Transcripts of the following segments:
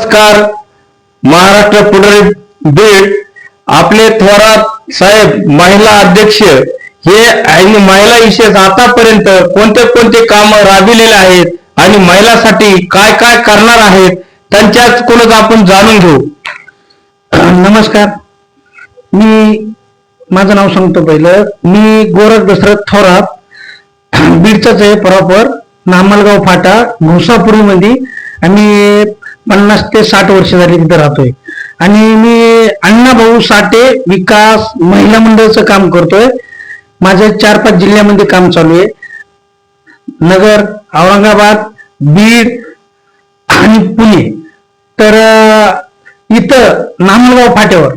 नमस्कार. महाराष्ट्र पुढारी बीड आपले थोरात साहेब महिला अध्यक्ष हे आणि महिला विशेष आतापर्यंत कोणते कोणते काम राबविलेले आहेत आणि महिलांसाठी काय काय करणार आहेत त्यांच्याकडूनच आपण जाणून घेऊ. नमस्कार. माझं नाव सांगतो. पहिलं मी गोरख दशरथ थोरात, बीडचाच आहे प्रॉपर, नामलगाव फाटा घोसापुरीमध्ये. आम्ही 50 ते 60 वर्ष झाली तिथे राहतोय आणि मी अण्णाभाऊ साठे विकास महिला मंडळाचं काम करतोय. माझे 4-5 जिल्ह्यामध्ये काम चालू आहे. नगर, औरंगाबाद, बीड आणि पुणे. तर इथं नामलगाव फाट्यावर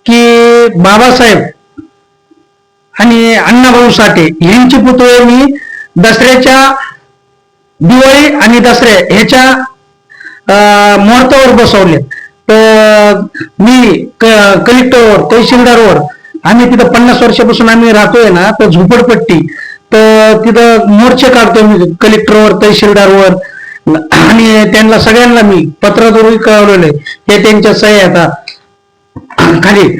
की बाबासाहेब आणि अण्णाभाऊ साठे यांचे पुतळे मी दसऱ्याच्या, दिवाळी आणि दसऱ्या ह्याच्या मुहूर्तावर बसवले. तर मी कलेक्टरवर, तहसीलदारवर, आम्ही तिथं 50 वर्षापासून आम्ही राहतोय ना, तर झोपडपट्टी, तर तिथं मोर्चे काढतोय मी कलेक्टरवर, तहसीलदारवर. आणि त्यांना सगळ्यांना मी पत्राद्वारे कळवलेलं आहे. हे त्यांच्या सह्या आता खाली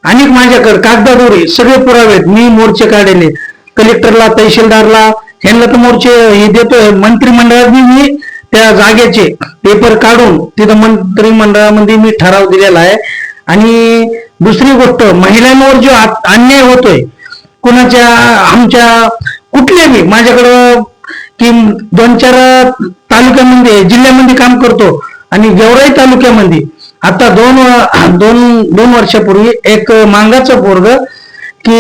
आणि माझ्याकडे कागदाद्वारे सगळे पुरावे आहेत. मी मोर्चे काढले कलेक्टरला, तहसीलदारला, ह्यांना तर मोर्चे हे देतोय. मंत्रिमंडळात मी त्या जागेचे पेपर काढून तिथं मंत्रिमंडळामध्ये मी ठराव दिलेला आहे. आणि दुसरी गोष्ट, महिलांवर जो अन्याय होतोय कुणाच्या, आमच्या कुठल्याही, माझ्याकडं की 2-4 तालुक्यामध्ये, जिल्ह्यामध्ये काम करतो. आणि गेवराई तालुक्यामध्ये आता दोन वर्षापूर्वी एक मांगाचं पोरग, की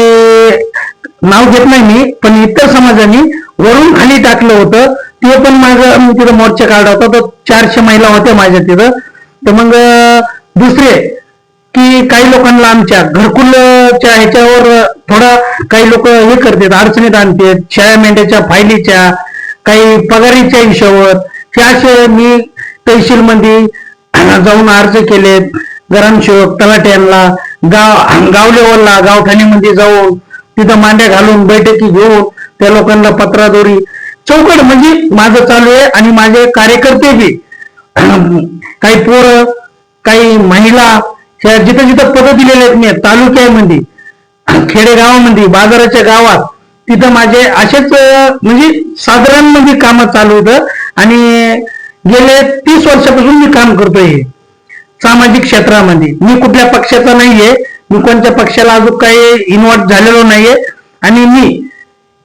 नाव घेत नाही मी, पण इतर समाजाने वरून खाली टाकलं होतं. ते पण माझं तिथं मोर्चा काढला होता. तर 400 महिला होत्या माझ्या तिथं. तर मग दुसरे की काही लोकांना आमच्या घरकुलच्या ह्याच्यावर थोडा काही लोक हे करतात, अडचणीत आणतात, शेळ्या मेंढ्याच्या फायलीच्या, काही पगारीच्या हिशोबावर. हे असे मी तहसीलमध्ये जाऊन अर्ज केलेत, ग्रामसेवक, तलाट्यांना, गाव लेवलला, गावठाणीमध्ये जाऊन तिथं मांड्या घालून बैठकी घेऊन त्या लोकांना पत्राद्वारे चौकट म्हणजे माझं चालू आहे. आणि माझे कार्यकर्ते बी, काही पोरं, काही महिला, जिथं जिथं पदं दिलेले आहेत मी तालुक्यामध्ये, खेडेगावामध्ये, बाजाराच्या गावात, तिथं माझे असेच म्हणजे साधारणमध्ये कामं चालू होतं. आणि गेले 30 वर्षापासून मी काम करतोय सामाजिक क्षेत्रामध्ये. मी कुठल्या पक्षाचा नाहीये, मी कोणत्या पक्षाला अजून काही इन्व्हॉल्व झालेलो नाहीये. आणि मी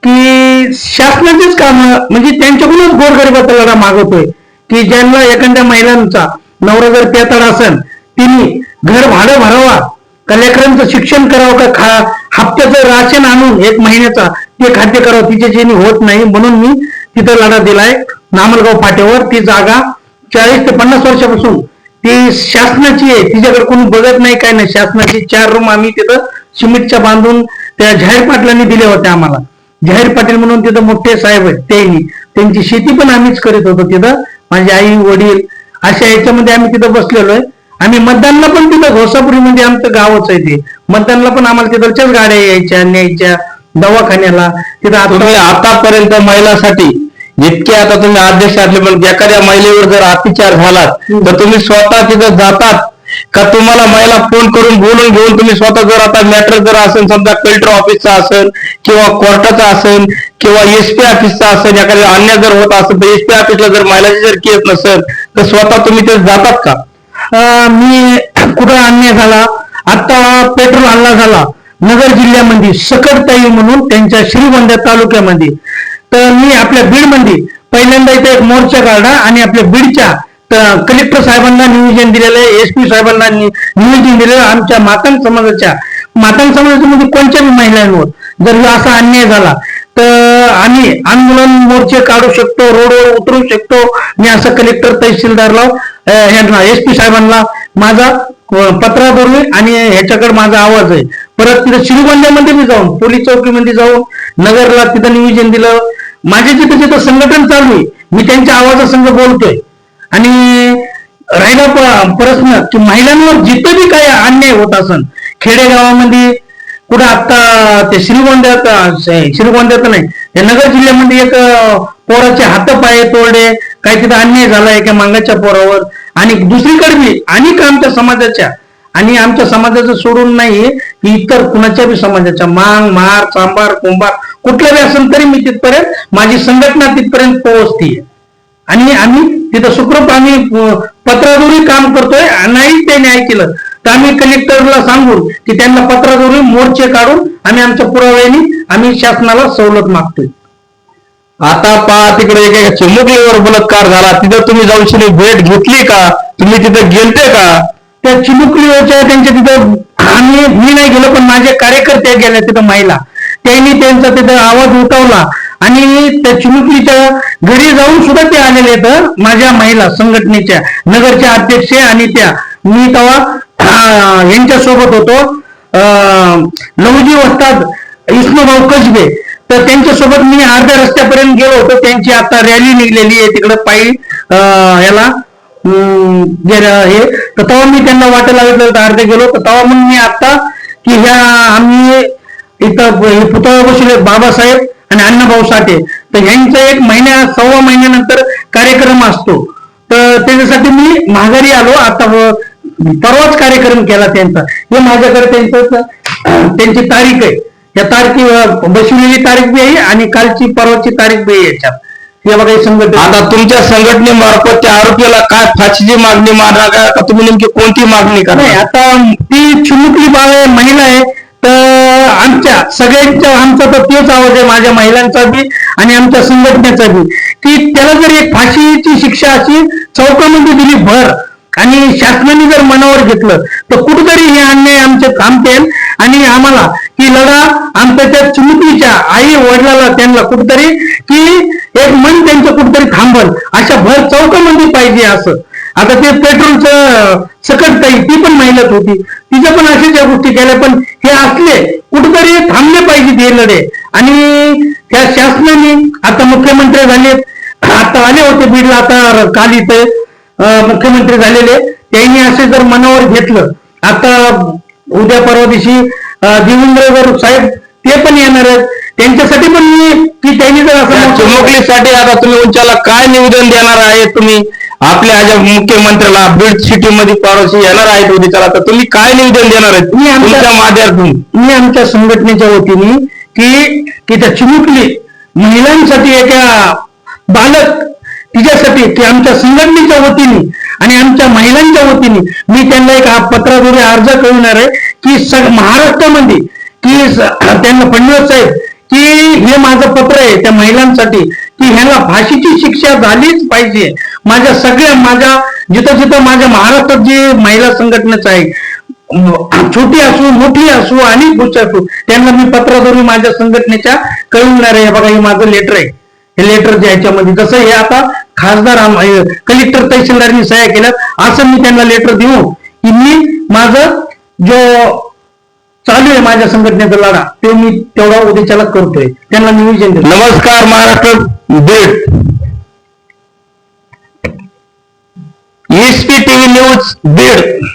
की शासनाचेच काम म्हणजे त्यांच्याकडूनच गोरगरिबाचा लढा मागवतोय. की ज्यांना एखाद्या महिलांचा नवरा जर पेताड असेल, तिने घर भाडं भरावा, का लेकरांचं शिक्षण करावं, का हप्त्याचं राशन आणून 1 महिन्याचा ते खाद्य करावं, तिच्या ज्याने होत नाही. म्हणून मी तिथं लढा दिलाय नामलगाव फाट्यावर. ती जागा 40 ते 50 वर्षापासून ती शासनाची आहे, तिच्याकडे कोणी बघत नाही, काय नाही. शासनाची 4 रूम आम्ही तिथं सिमेंटच्या बांधून त्या जाहीर पाटलांनी दिल्या होत्या आम्हाला. जाहीर पाटील म्हणून तिथं मोठे साहेब आहेत, त्यांची शेती पण आम्हीच करीत होतो तिथं. माझे आई वडील अशा याच्यामध्ये आम्ही तिथं बसलेलो आहे. आम्ही मतदानला पण तिथं घोसापुरीमध्ये आमचं गावच आहे, ते मतदानला पण आम्हाला तिथलच्याच गाड्या यायच्या, न्यायच्या दवाखान्याला. तिथं आतापर्यंत महिलांसाठी जितके आता तुम्ही अध्यक्ष असले, पण एखाद्या महिलेवर जर अत्याचार झालात तर तुम्ही स्वतः तिथं जातात का? तुम्हाला महिला फोन करून बोलून घेऊन तुम्ही स्वतः, जर आता मॅटर जर असेल, समजा कलेक्टर ऑफिसचा असेल किंवा कोर्टाचा असेल किंवा SP ऑफिसचा असेल, एखाद्या अन्याय जर होत असेल तर SP ऑफिसला जर महिलाची जर केस नसेल तर स्वतः तुम्ही ते जातात का? मी कुठं अन्याय झाला, आता पेट्रोल हल्ला झाला नगर जिल्ह्यामध्ये, सकटताई म्हणून त्यांच्या श्रीगोंदा तालुक्यामध्ये. तर मी आपल्या बीडमध्ये पहिल्यांदा इथे एक मोर्चा काढला आणि आपल्या बीडच्या कलेक्टर साहेबांना निवेदन दिलेलं आहे, SP साहेबांना निवेदन दिलेलं. आमच्या मातांग समाजामध्ये कोणत्याही महिलांवर जर असा अन्याय झाला तर आम्ही आंदोलन, मोर्चे काढू शकतो, रोडवर उतरू शकतो. मी असं कलेक्टर, तहसीलदारला, SP साहेबांना माझा पत्राद्वारे आणि ह्याच्याकडे माझा आवाज आहे. परत तिथं श्रीगोंद्यामध्ये मी जाऊन, पोलीस चौकीमध्ये जाऊन, नगरला तिथं निवेदन दिलं. माझे जिथं जिथं संघटन चालू आहे मी त्यांच्या आवाजासंग बोलतोय. आणि राहिला प्रश्न की महिलांवर जिथं बी काही अन्याय होत असेल खेडेगावामध्ये, कुठं आता ते श्रीगोंद्यात नाही, नगर जिल्ह्यामध्ये एक पोराचे हात पाय तोडले, काही तिथं अन्याय झाला एका मांगाच्या पोरावर. आणि दुसरीकडे बी अनेक आमच्या समाजाच्या आणि आमच्या समाजाचं सोडून नाही की इतर कुणाच्या बी समाजाच्या मांग मार चांबार कुंभार कुठल्या बी असेल तरी मी तिथपर्यंत माझी संघटना तिथपर्यंत पोहोचतीये आणि आम्ही तिथं सुखरूप आम्ही पत्राद्वारे काम करतोय. नाही ते न्याय केलं तर आम्ही कलेक्टरला सांगून की त्यांना पत्राद्वारे मोर्चे काढून आम्ही आमच्या पुराव्याने आम्ही शासनाला सवलत मागतोय. आता पहा तिकडे एक चिमुकलीवर बलात्कार झाला, तिथं तुम्ही जाऊन भेट घेतली का? तुम्ही तिथं गेलते का? त्या चिमुकलीवरच्या त्यांच्या तिथं मी नाही गेलो पण माझे कार्यकर्ते गेले तिथं महिला त्यांनी त्यांचा तिथं आवाज उठवला आणि त्या चिमुकलीच्या घरी जाऊन सुद्धा ते आलेले आहेत माझ्या महिला संघटनेच्या नगरच्या अध्यक्ष आणि त्या मी तेव्हा यांच्या सोबत होतो लवजी वस्ताद विष्णूभाऊ कसबे तर त्यांच्यासोबत मी अर्ध्या रस्त्यापर्यंत गेलो होतो. त्यांची आता रॅली निघलेली आहे तिकडे पायी याला हे तर तेव्हा मी त्यांना वाटायला लागलं होतं अर्धे गेलो तर तेव्हा म्हणून मी आता की ह्या आम्ही इथं पुतळा बसले बाबासाहेब आणि अण्णाभाऊ साठे तर यांचा एक सव्वा महिन्यानंतर कार्यक्रम असतो तर त्याच्यासाठी मी माघारी आलो. आता परवाच कार्यक्रम केला त्यांचा हे माझ्याकडे त्यांची तारीख आहे. या तारखी बसवलेली तारीख बी आहे आणि कालची परवाची तारीख बी आहे याच्यात. हे बघा संघटना आता तुमच्या संघटनेमार्फत त्या आरोपीला काय फाशीची मागणी मारणार का? तुम्ही नेमकी कोणती मागणी करणार? आता ती चिमुकली महिला आहे तर आमच्या सगळ्यांच्या आमचा तर तोच आवाज आहे माझ्या महिलांचा बी आणि आमच्या संघटनेचा बी की त्याला जर एक फाशीची शिक्षा अशी चौकामध्ये दिली भर आणि शासनाने जर मनावर घेतलं तर कुठेतरी हे अन्याय आमचे थांबतील आणि आम्हाला की लढा आमच्या त्या चिमुकलीच्या आई वडिलाला त्यांना कुठेतरी की एक मन त्यांचं कुठेतरी थांबल अशा भर चौकामध्ये पाहिजे असं. आता ते पेट्रोलचं सकट ताई ती पण महिलाच होती तिच्या पण अशाच गोष्टी केल्या पण हे असले कुठेतरी थांबले पाहिजे हे लढे आणि त्या शासनाने आता मुख्यमंत्री झाले आता आले होते बीडला आता काल इथे मुख्यमंत्री झालेले त्यांनी असे जर मनावर घेतलं आता उद्या परवा दिवशी देवेंद्र साहेब ते पण येणार आहेत त्यांच्यासाठी पण मी की त्यांनी जर असं चिमुकलीसाठी आता तुम्ही उंचाला काय निवेदन देणार आहे? तुम्ही आपल्या मुख्यमंत्र्याला बीड सिटी मध्ये परवाशी येणार आहेत उद्याला तर तुम्ही काय निवेदन देणार आहेत? मी आमच्या माध्यमातून मी आमच्या संघटनेच्या वतीने की त्या चिमुकली महिलांसाठी एका बालक तिच्यासाठी की आमच्या संघटनेच्या वतीने आणि आमच्या महिलांच्या वतीने मी त्यांना एक पत्राद्वारे अर्ज कळवणार आहे की महाराष्ट्रामध्ये की त्यांना फडणवीस साहेब की हे माझं पत्र आहे त्या महिलांसाठी की ह्याला फाशीची शिक्षा झालीच पाहिजे. माझ्या जिथं माझ्या महाराष्ट्रात जी महिला संघटनेचं आहे छोटी असू मोठी असू आणि खुश असू त्यांना मी पत्राद्वारे माझ्या संघटनेच्या कळवणार आहे. बघा हे माझं लेटर आहे. हे लेटर ह्याच्यामध्ये जसं हे आता खासदार कलेक्टर तहसीलदारांनी सह्या केल्यात असं मी त्यांना लेटर देऊ की मी माझं जो चालू आहे माझ्या संघटनेचा लढा ते मी तेवढा उद्याच्याला करतोय त्यांना निवेदन देतो. नमस्कार Maharashtra Beed ESP TV news Beed.